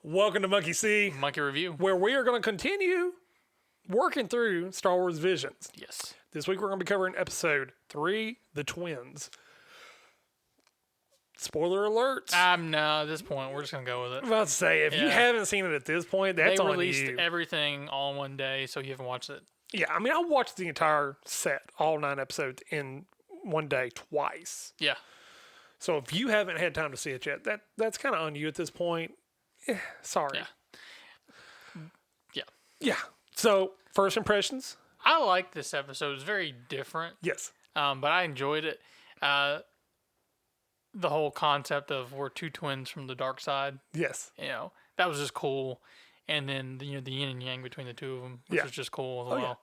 Welcome to Monkey See, Monkey Review. where we are going to continue working through Star Wars Visions. Yes. This week we're going to be covering episode 3, The Twins. Spoiler alert. No, at this point, we're just going to go with it. I'm about to say, if you Yeah. haven't seen it at this point, that's They on released you. everything all in one day, so you haven't watched it. Yeah, I mean, I watched the entire set, all 9 episodes, in one day twice. Yeah. So if you haven't had time to see it yet, that's kind of on you at this point. Sorry. Yeah. Yeah. So, first impressions? I like this episode. It's very different, Yes. but I enjoyed it. The whole concept of we're two twins from the dark side, Yes. that was just cool. And then, the yin and yang between the two of them, which was just cool as well. yeah.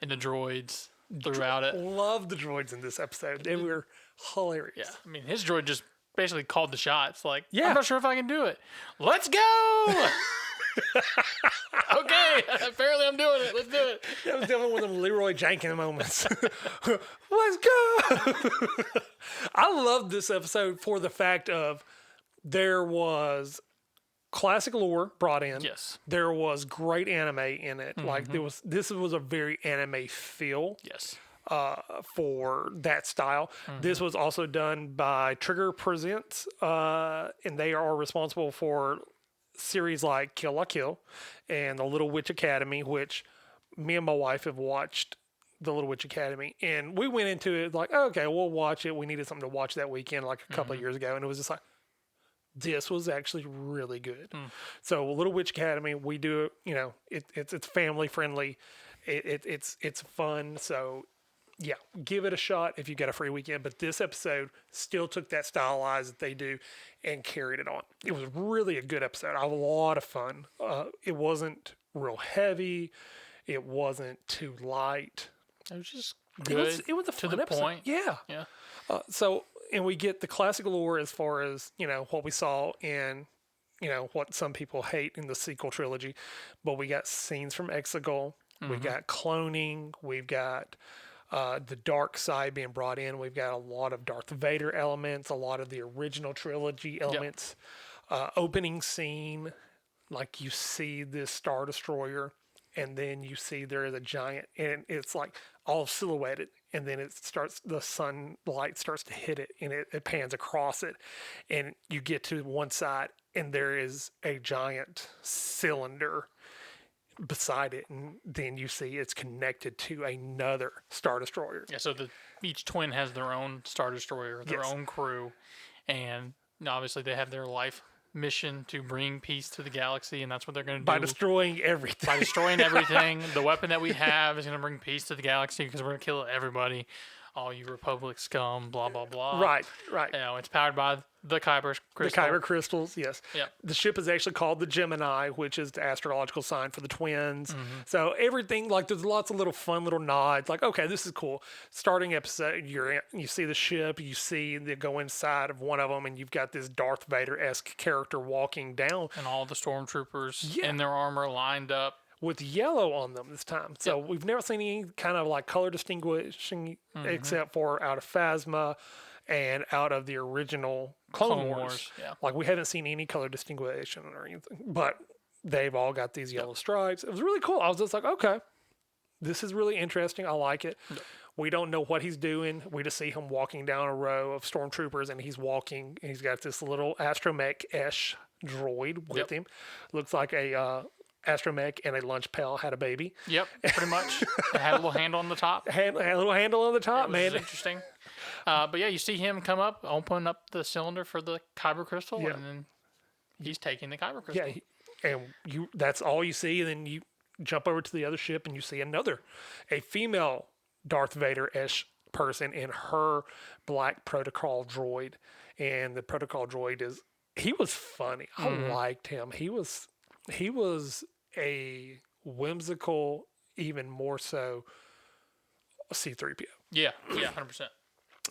And the droids throughout it. Love the droids in this episode. They were hilarious. Yeah, I mean, his droid just basically called the shots. Like, Yeah. I'm not sure if I can do it. Let's go! Okay, apparently I'm doing it. Let's do it. That was definitely one of them Leroy Jenkins moments. Let's go! I love this episode for the fact of there was classic lore brought in. Yes. There was great anime in it. Like this was a very anime feel. Yes. For that style. This was also done by Trigger Presents, and they are responsible for series like Kill La Kill and The Little Witch Academy, which me and my wife have watched The Little Witch Academy. And we went into it like, okay, we'll watch it. We needed something to watch that weekend like a couple of years ago. And it was just like, this was actually really good. So Little Witch Academy, we do it, it's family friendly. It's fun. So yeah, give it a shot if you got a free weekend. But this episode still took that stylized that they do and carried it on. It was really a good episode. I had a lot of fun. It wasn't real heavy. It wasn't too light. It was just good. It was a to fun the episode. point. Yeah. Yeah. And we get the classic lore as far as, what we saw in, what some people hate in the sequel trilogy. But we got scenes from Exegol. We got cloning. We've got the dark side being brought in. We've got a lot of Darth Vader elements, a lot of the original trilogy elements. Opening scene, like you see this Star Destroyer, and then you see there is a giant, and it's like all silhouetted, and then the sunlight starts to hit it, and it pans across it, and you get to one side, and there is a giant cylinder beside it, and then you see it's connected to another Star Destroyer. Yeah, so each twin has their own Star Destroyer, their Yes. own crew, and obviously they have their life mission to bring peace to the galaxy, and that's what they're going to do. By destroying everything. By destroying everything. The weapon that we have is going to bring peace to the galaxy because we're going to kill everybody. All you Republic scum, blah, blah, blah. Right. It's powered by the Kyber crystal. The Kyber crystals, yes. Yep. The ship is actually called the Gemini, which is the astrological sign for the twins. So everything, like, there's lots of little fun little nods. Like, okay, this is cool. Starting episode, you see the ship, you see they go inside of one of them, and you've got this Darth Vader-esque character walking down And all the stormtroopers Yeah. in their armor lined up. with yellow on them this time. So we've never seen any kind of like color distinguishing except for out of Phasma and out of the original Clone Wars. Yeah. Like we haven't seen any color distinguishing or anything, but they've all got these yellow stripes. It was really cool. I was just like, okay, this is really interesting. I like it. We don't know what he's doing. We just see him walking down a row of stormtroopers, and he's walking, and he's got this little astromech-esh droid with him. Looks like a astromech and a lunch pail had a baby. Yep, pretty much. It had a little handle on the top. Had a little handle on the top, Which is man. interesting. But yeah, you see him come up, open up the cylinder for the Kyber crystal, Yeah. and then he's taking the Kyber crystal. Yeah, and that's all you see, and then you jump over to the other ship and you see a female Darth Vader-ish person in her black protocol droid. And the protocol droid he was funny. I liked him. He was a whimsical, even more so, C-3PO. Yeah, 100%.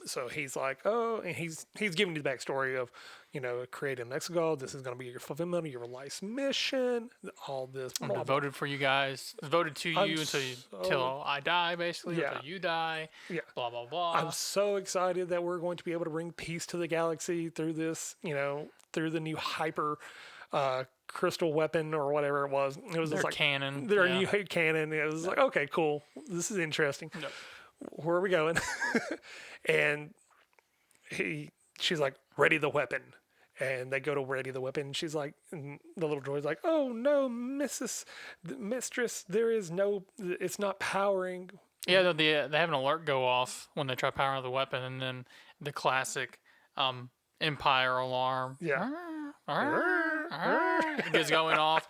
So he's like, oh, and he's giving you the backstory of, creating Exegol. This is going to be your fulfillment of your life's mission. All this. I blah, blah. voted for you guys. Voted to I'm you until I die, basically. Yeah. Until you die. Yeah. Blah, blah, blah. I'm so excited that we're going to be able to bring peace to the galaxy through this, through the new hyper crystal weapon or whatever it was. It was Their just like cannon. their yeah. new cannon. It was like, okay, cool. This is interesting. Yep. Where are we going? And she's like, ready the weapon. And they go to ready the weapon. And she's like, and the little droid's like, oh no, Mistress, it's not powering. Yeah, they have an alert go off when they try powering the weapon, and then the classic Empire alarm. Yeah. It gets going off.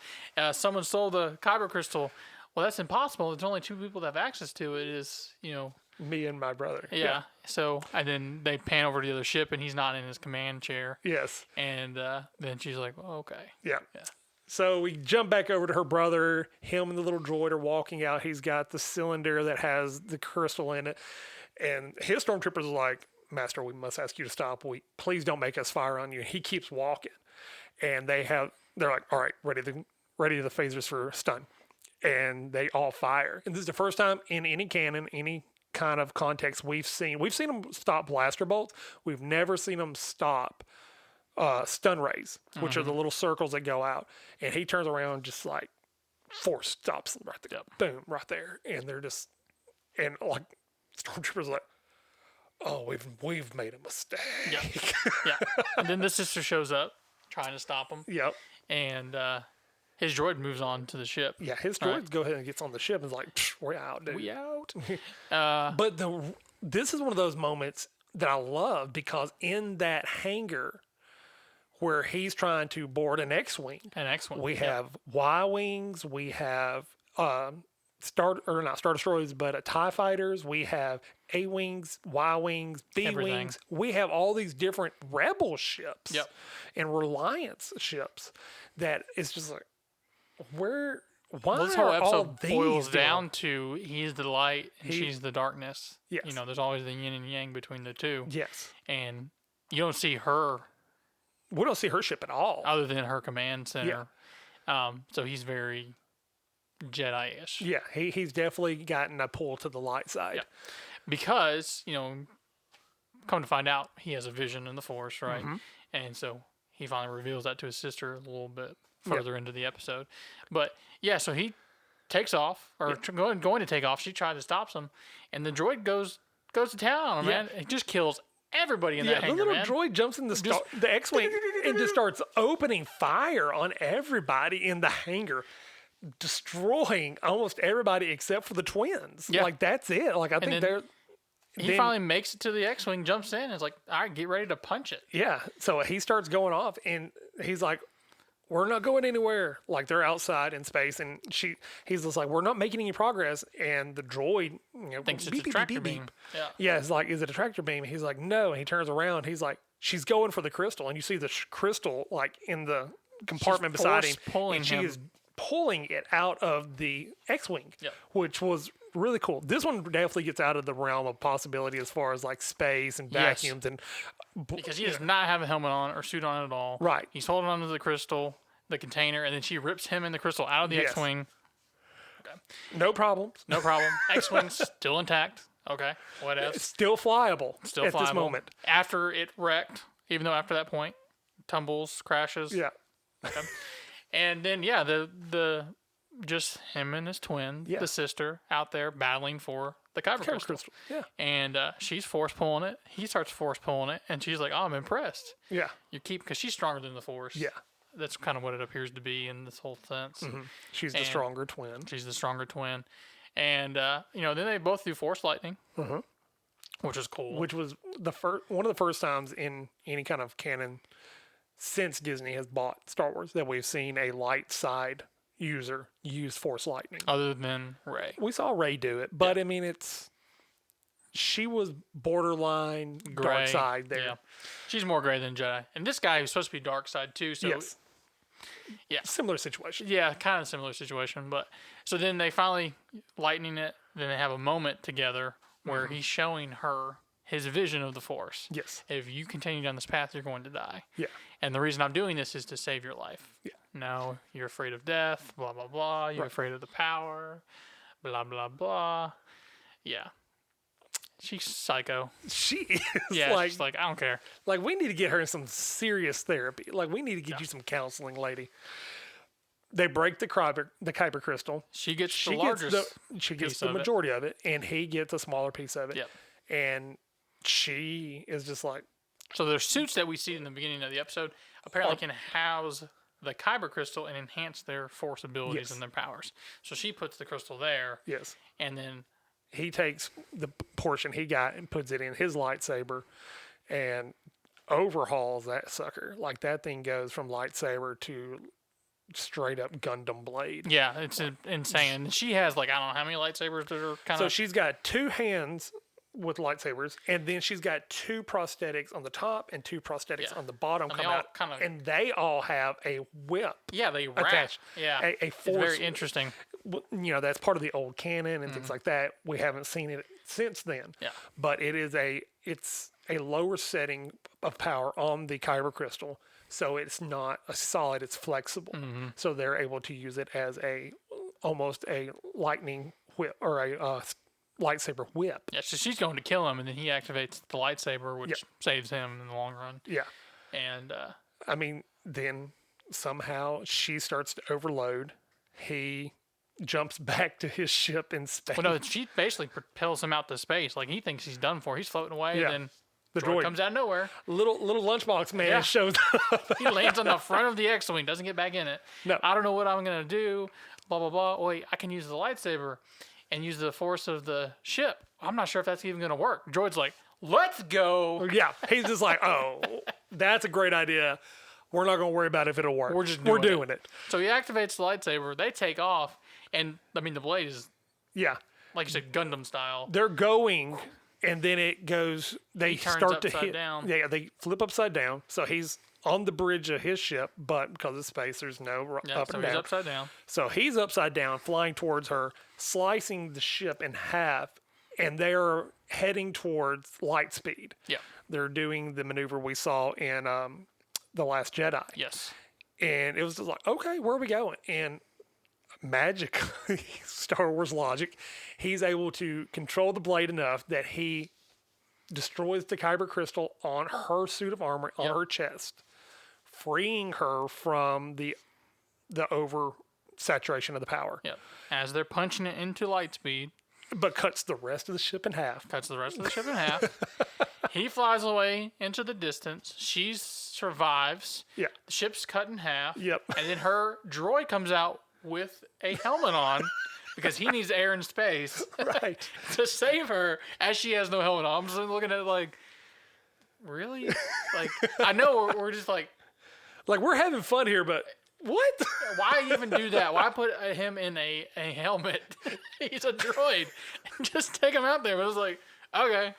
Someone stole the kyber crystal. Well, that's impossible. There's only 2 people that have access to it. Is Me and my brother. yeah. So and then they pan over to the other ship, and he's not in his command chair. Yes. And then she's like, well, okay. Yeah. Yeah. So we jump back over to her brother. Him and the little droid are walking out. He's got the cylinder that has the crystal in it. And his stormtroopers are like, Master, we must ask you to stop. Please don't make us fire on you. He keeps walking. And they're like, all right, ready the phasers for stun. And they all fire. And this is the first time in any canon, any kind of context we've seen them stop blaster bolts. We've never seen them stop stun rays, which are the little circles that go out. And he turns around and just like force stops them right there. Boom, right there. And they're just, and like stormtroopers like, oh, we've made a mistake. Yeah. Yeah. And then the sister shows up trying to stop him. Yep. And his droid moves on to the ship. Yeah, his droids go ahead and gets on the ship and is like, we're out, dude. We out. But this is one of those moments that I love because in that hangar where he's trying to board an X-Wing, we have Y-Wings, we have not Star Destroyers, but TIE Fighters, we have A-Wings, Y-Wings, B-Wings. We have all these different Rebel ships and Reliance ships that it's just like, why This whole are all episode these boils doing- down to he's the light and she's the darkness. Yes. There's always the yin and yang between the two. Yes. And you don't see her We don't see her ship at all. other than her command center. So he's very Jedi-ish. Yeah, he's definitely gotten a pull to the light side. Yeah. Because, come to find out, he has a vision in the Force, right? Mm-hmm. And so he finally reveals that to his sister a little bit further into the episode. But, yeah, so he takes off, or going to take off. She tries to stop him, and the droid goes to town on him, man. It just kills everybody in that The hangar, little man. droid jumps in the X-Wing and just starts opening fire on everybody in the hangar, destroying almost everybody except for the twins. Yeah. Like, that's it. Like, I think then they're... He then- finally makes it to the X-Wing, jumps in, and is like, all right, get ready to punch it. Yeah, so he starts going off, and he's like, we're not going anywhere. Like, they're outside in space, and he's just like, we're not making any progress. And the droid, Thinks it's beep, a beep, tractor beep, beep, beam. beep. Yeah. Yeah, it's like, is it a tractor beam? He's like, no. And he turns around. He's like, she's going for the crystal. And you see the crystal, like, in the compartment beside him. pulling and she him. is pulling it out of the X-Wing, Yep. which was really cool. This one definitely gets out of the realm of possibility as far as, like, space and Yes. vacuums. And Because he does not have a helmet on or suit on at all. Right. He's holding onto the crystal, the container, and then she rips him and the crystal out of the Yes. X-Wing. no problems. No problem. X-Wing's still intact. Okay. What else? It's still flyable Still at flyable. this moment. After it wrecked, even though after that point, tumbles, crashes. Yeah. And then, yeah, the just him and his twin, Yeah. the sister, out there battling for the kyber Kyber crystal. crystal. Yeah. And she's force pulling it. He starts force pulling it. And she's like, oh, I'm impressed. Yeah. Because she's stronger than the force. Yeah. That's kind of what it appears to be in this whole sense. She's the And- stronger twin. She's the stronger twin. And, then they both do force lightning, which is cool. Which was one of the first times in any kind of canon since Disney has bought Star Wars that we've seen a light side user use Force lightning. Other than Rey. We saw Rey do it, but I mean, she was borderline dark Gray. side there. Yeah. She's more gray than Jedi. And this guy was supposed to be dark side too. So Yes. Yeah. Similar situation. yeah, kind of similar situation. But so then they finally lightning it. Then they have a moment together where he's showing her his vision of the Force. Yes. If you continue down this path, you're going to die. Yeah. And the reason I'm doing this is to save your life. Yeah. No, you're afraid of death, blah, blah, blah. You're Right. afraid of the power, blah, blah, blah. Yeah. She's psycho. She is Yeah, like, she's like, I don't care. we need to get her some serious therapy. Like, we need to get you some counseling, lady. they break the kyber crystal. She gets She the gets largest. she gets piece the of it. majority of it, and he gets a smaller piece of it. Yep. And she is just like, So the suits that we see in the beginning of the episode apparently can house the kyber crystal and enhance their force abilities Yes. and their powers. So she puts the crystal there, yes. and then He takes the portion he got and puts it in his lightsaber, and overhauls that sucker. Like that thing goes from lightsaber to straight up Gundam blade. yeah, it's insane. And she has like I don't know how many lightsabers that are kind So of. she's got two hands with lightsabers, and then she's got two prosthetics on the top and two prosthetics Yeah. on the bottom And they come all out, kind of- and they all have a whip. Yeah, they wrap. attached. Yeah, A it's force. very interesting. That's part of the old canon and things like that. We haven't seen it since then. Mm-hmm. Yeah. But it's a lower setting of power on the kyber crystal, so it's not a solid. It's flexible, Mm-hmm. so they're able to use it as almost a lightning whip or a lightsaber whip. Yeah, so she's going to kill him, and then he activates the lightsaber, which Yep. saves him in the long run. Yeah. And I mean, then somehow she starts to overload. He jumps back to his ship in space. well, no, she basically propels him out to space. Like he thinks he's done for. He's floating away, Yeah. and then the droid droid comes out of nowhere. little lunchbox man Yeah. shows up. He lands on the front of the X-wing, doesn't get back in it. No. I don't know what I'm gonna do. Blah blah blah. Wait, I can use the lightsaber and use the force of the ship. I'm not sure if that's even gonna work. Droid's like, let's go. Yeah, he's just like, oh, that's a great idea. We're not going to worry about if it'll work. We're just We're doing doing it. So he activates the lightsaber. They take off, and I mean the blade is Yeah, like you said, Gundam style. they're going, and then it goes. They turns start to upside hit. down. Yeah, they flip upside down. So he's on the bridge of his ship, but because of space, there's no Yeah, up so and he's down. upside down. So he's upside down, flying towards her, slicing the ship in half, and they're heading towards light speed. Yeah. They're doing the maneuver we saw in The Last Jedi. Yes. And it was just like, okay, where are we going? And magically, Star Wars logic, he's able to control the blade enough that he destroys the kyber crystal on her suit of armor, on Yep. her chest, freeing her from the oversaturation of the power, Yep. As they're punching it into light speed, but cuts the rest of the ship in half. cuts the rest of the ship in half. He flies away into the distance. She survives. Yeah. The ship's cut in half. Yep. And then her droid comes out with a helmet on because he needs air and space Right. to save her as she has no helmet on. I'm just looking at it like, really? Like, I know we're just like, Like, we're having fun here, but what? why even do that? Why put him in a helmet? He's a droid. Just take him out there. But it was like, okay,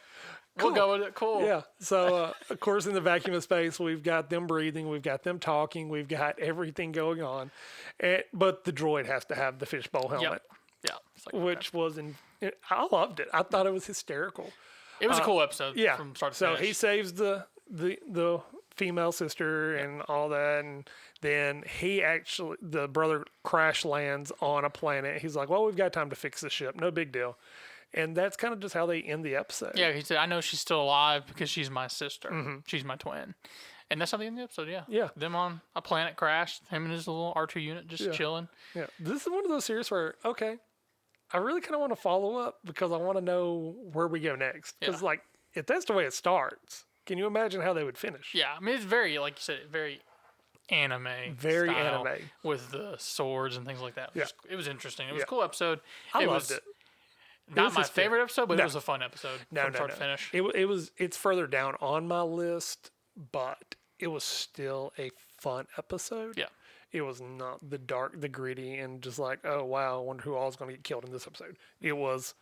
we'll go with it. Cool. Yeah. So, of course, in the vacuum of space, we've got them breathing, we've got them talking, we've got everything going on. But the droid has to have the fishbowl helmet, Yep. Yeah. It's like, which was I loved it. I thought it was hysterical. it was a cool episode. Yeah. From start to So finish. he saves the female sister and all that, and then the brother crash lands on a planet. He's like, well, we've got time to fix the ship, no big deal. And that's kind of just how they end the episode. Yeah, he said, I know she's still alive because she's my sister. She's my twin. And that's how they end the episode, yeah. Mm-hmm. Yeah. Them on a planet crash, him and his little R2 unit just chilling. Yeah, this is one of those series where, okay, I really kind of want to follow up because I want to know where we go next. Because, Yeah. like, if that's the way it starts, can you imagine how they would finish? Yeah, I mean, it's very, like you said, very anime. Very style anime. With the swords and things like that. It was interesting. It was Yeah. a cool episode. I it loved was it. Not was my his favorite. favorite episode, but No. it was a fun episode from start to finish. It's further down on my list, but it was still a fun episode. Yeah. It was not the dark, the gritty, and just like, oh, wow, I wonder who all is going to get killed in this episode. It was,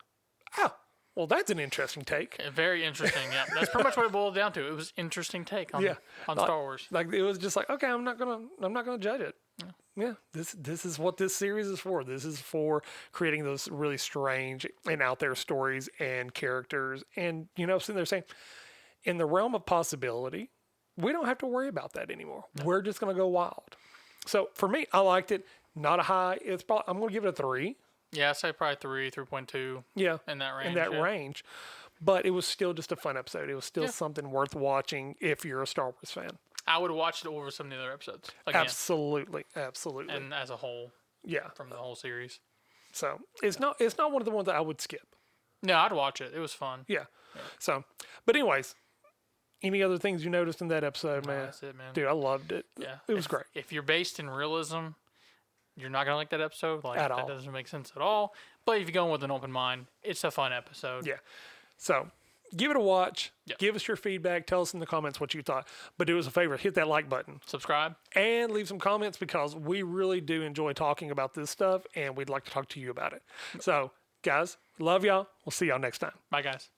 well, that's an interesting take. Very interesting. Yeah, that's pretty much what it boiled down to. It was interesting take on Yeah. on Like- Star Wars. Like, it was just like, okay, I'm not gonna judge it. Yeah, this is what this series is for. This is for creating those really strange and out there stories and characters, and sitting there saying, in the realm of possibility, we don't have to worry about that anymore. We're just gonna go wild. So for me, I liked it. Not a high. It's probably I'm gonna give it a 3. Yeah, I'd say probably 3.2 Yeah, in that range. in that yeah. range. But it was still just a fun episode. It was still Yeah. something worth watching if you're a Star Wars fan. I would watch it over some of the other episodes again, Absolutely. and as a whole Yeah. from the whole series. So it's not one of the ones that I would skip. No, I'd watch it. It was fun. Yeah. So, but anyways, any other things you noticed in that episode, No, man? that's it, man. Dude, I loved it. Yeah, It was great. If you're based in realism, you're not gonna like that episode. Like At that all. doesn't make sense at all. But if you go in with an open mind, it's a fun episode. Yeah. So give it a watch. Yeah. Give us your feedback. Tell us in the comments what you thought. But do us a favor, hit that like button Subscribe. and leave some comments because we really do enjoy talking about this stuff and we'd like to talk to you about it. So, guys, love y'all. We'll see y'all next time. Bye, guys.